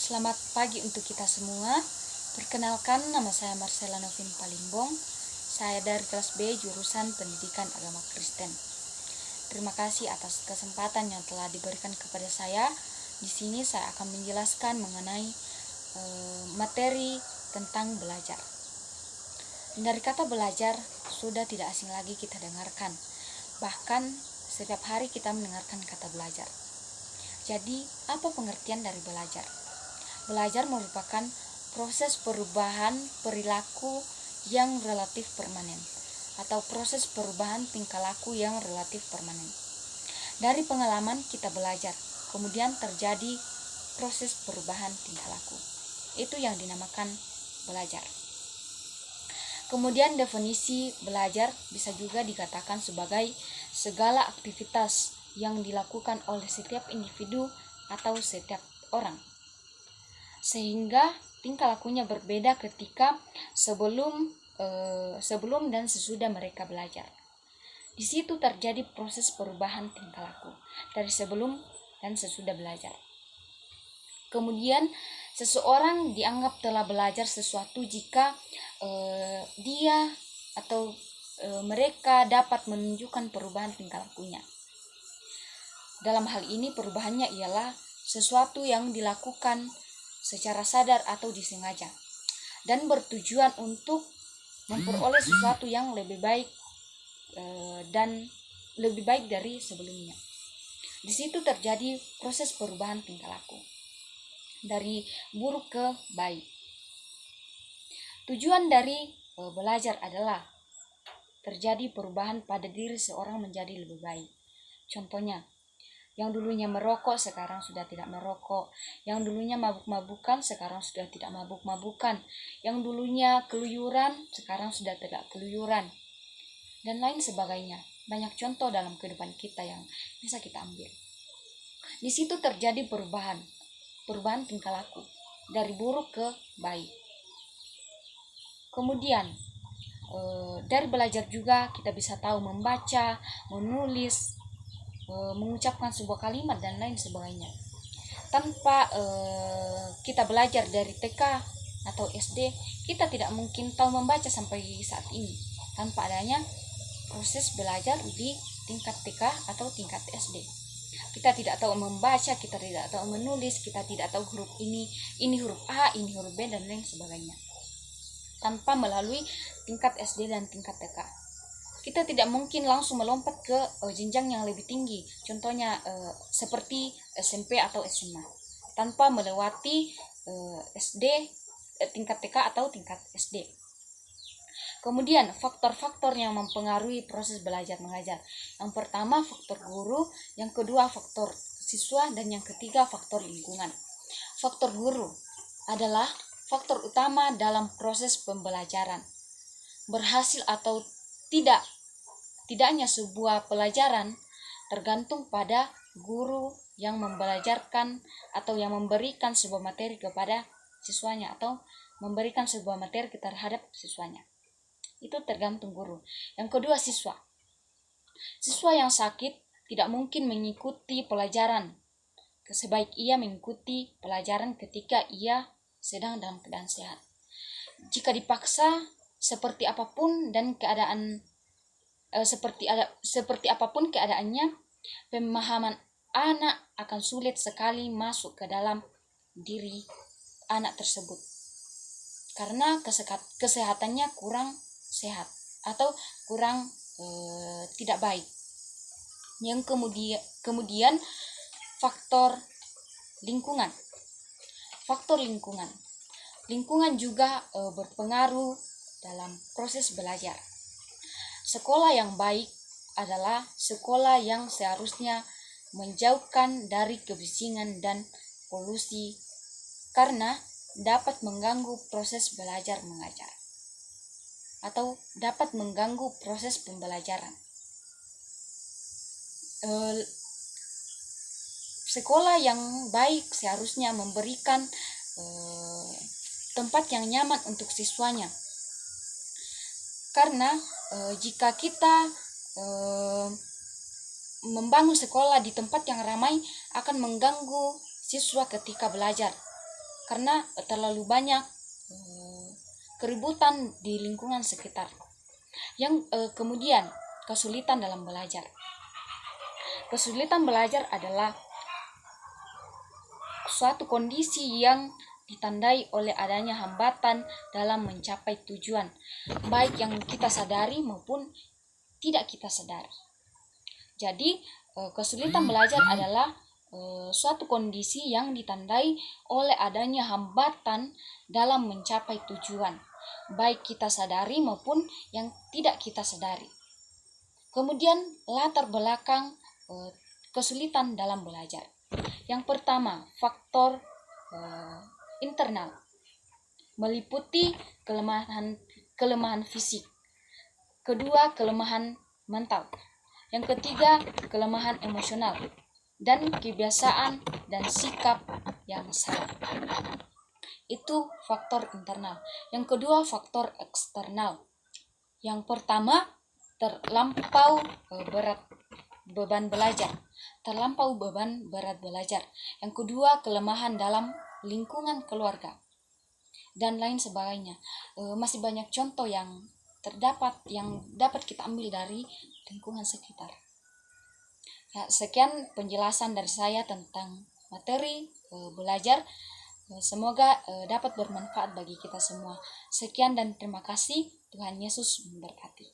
Selamat pagi untuk kita semua. Perkenalkan, nama saya Marcella Novin Palimbong. Saya dari kelas B jurusan Pendidikan Agama Kristen. Terima kasih atas kesempatan yang telah diberikan kepada saya. Di sini saya akan menjelaskan mengenai materi tentang belajar. Dari kata belajar sudah tidak asing lagi kita dengarkan. Bahkan setiap hari kita mendengarkan kata belajar. Jadi, apa pengertian dari belajar? Belajar merupakan proses perubahan perilaku yang relatif permanen atau proses perubahan tingkah laku yang relatif permanen. Dari pengalaman kita belajar, kemudian terjadi proses perubahan tingkah laku. Itu yang dinamakan belajar. Kemudian definisi belajar bisa juga dikatakan sebagai segala aktivitas yang dilakukan oleh setiap individu atau setiap orang, sehingga tingkah lakunya berbeda ketika sebelum dan sesudah mereka belajar. Di situ terjadi proses perubahan tingkah laku dari sebelum dan sesudah belajar. Kemudian seseorang dianggap telah belajar sesuatu jika dia atau mereka dapat menunjukkan perubahan tingkah lakunya. Dalam hal ini perubahannya ialah sesuatu yang dilakukan secara sadar atau disengaja dan bertujuan untuk memperoleh sesuatu yang lebih baik dan lebih baik dari sebelumnya. Di situ terjadi proses perubahan tingkah laku dari buruk ke baik. Tujuan dari belajar adalah terjadi perubahan pada diri seorang menjadi lebih baik. Contohnya, yang dulunya merokok sekarang sudah tidak merokok, yang dulunya mabuk-mabukan sekarang sudah tidak mabuk-mabukan, yang dulunya keluyuran sekarang sudah tidak keluyuran, dan lain sebagainya. Banyak contoh dalam kehidupan kita yang bisa kita ambil. Di situ terjadi perubahan tingkah laku dari buruk ke baik. Kemudian dari belajar juga kita bisa tahu membaca, menulis, mengucapkan sebuah kalimat dan lain sebagainya. Tanpa kita belajar dari TK atau SD, kita tidak mungkin tahu membaca sampai saat ini tanpa adanya proses belajar di tingkat TK atau tingkat SD. Kita tidak tahu membaca, kita tidak tahu menulis, kita tidak tahu huruf ini huruf A, ini huruf B dan lain sebagainya. Tanpa melalui tingkat SD dan tingkat TK. Kita tidak mungkin langsung melompat ke jenjang yang lebih tinggi, contohnya seperti SMP atau SMA, tanpa melewati tingkat TK atau tingkat SD. Kemudian faktor-faktor yang mempengaruhi proses belajar mengajar. Yang pertama faktor guru, yang kedua faktor siswa, dan yang ketiga faktor lingkungan. Faktor guru adalah faktor utama dalam proses pembelajaran. Berhasil atau tidaknya sebuah pelajaran tergantung pada guru yang membelajarkan atau yang memberikan sebuah materi kepada siswanya atau memberikan sebuah materi terhadap siswanya. Itu tergantung guru. Yang kedua siswa. Siswa yang sakit tidak mungkin mengikuti pelajaran sebaik ia mengikuti pelajaran ketika ia sedang dalam keadaan sehat. Jika dipaksa seperti apapun dan keadaan seperti apapun keadaannya, pemahaman anak akan sulit sekali masuk ke dalam diri anak tersebut karena kesehatannya kurang sehat atau kurang tidak baik. Yang kemudian faktor lingkungan. Lingkungan juga berpengaruh dalam proses belajar. Sekolah yang baik adalah sekolah yang seharusnya menjauhkan dari kebisingan dan polusi karena dapat mengganggu proses belajar mengajar atau dapat mengganggu proses pembelajaran. Sekolah yang baik seharusnya memberikan tempat yang nyaman untuk siswanya. Karena jika kita membangun sekolah di tempat yang ramai akan mengganggu siswa ketika belajar. karena terlalu banyak keributan di lingkungan sekitar. Yang kemudian kesulitan dalam belajar. Kesulitan belajar adalah suatu kondisi yang ditandai oleh adanya hambatan dalam mencapai tujuan, baik yang kita sadari maupun tidak kita sadari. Jadi, kesulitan belajar adalah suatu kondisi yang ditandai oleh adanya hambatan dalam mencapai tujuan, baik kita sadari maupun yang tidak kita sadari. Kemudian, latar belakang kesulitan dalam belajar. Yang pertama, faktor internal, meliputi kelemahan fisik. Kedua, kelemahan mental. Yang ketiga, kelemahan emosional dan kebiasaan dan sikap yang salah. Itu faktor internal. Yang kedua, faktor eksternal. Yang pertama, terlampau beban berat belajar. Yang kedua, kelemahan dalam lingkungan keluarga dan lain sebagainya. Masih banyak contoh yang dapat kita ambil dari lingkungan sekitar. Ya, sekian penjelasan dari saya tentang materi belajar. Semoga dapat bermanfaat bagi kita semua. Sekian dan terima kasih. Tuhan Yesus memberkati.